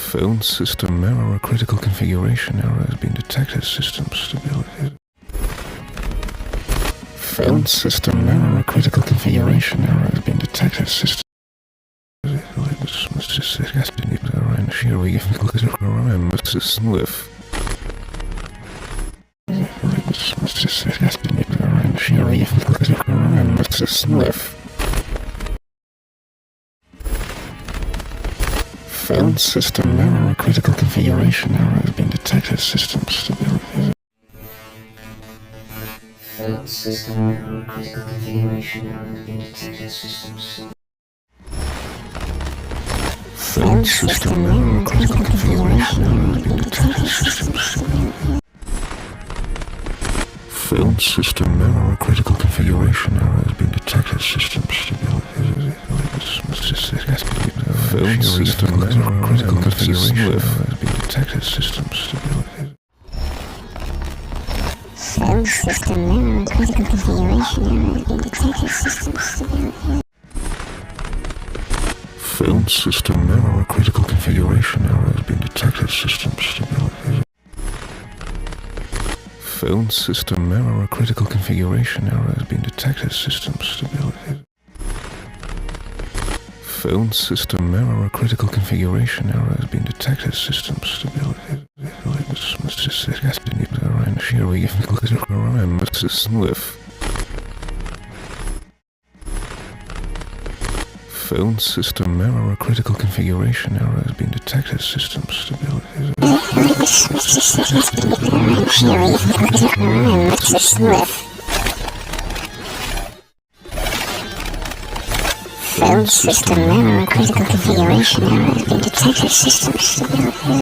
Phone system error, a critical configuration error has been detected. System stability. Phone system error, a critical configuration error has been detected. System. Here we give with. Phone system error, a critical configuration error has been detected. System stability. Phone system error, critical configuration error has been detected. System stability. Phone system error, critical configuration error has been detected. System stability. Phone system error, critical configuration error has been detected. System stability. Phone system error, critical configuration error has been detected. System stability. Phone system error, critical configuration error has been detected. System stability. Phone system error, critical configuration error has been detected. System stability. Phone system error, critical configuration error has been detected. System stability. Phone system error, critical configuration error has been detected. System stability. Here we with. Phone system error, a critical configuration error has been detected. System stability. Phone system error, a critical configuration error has been detected. System stability. Phone system error, critical configuration error has been detected. System stability.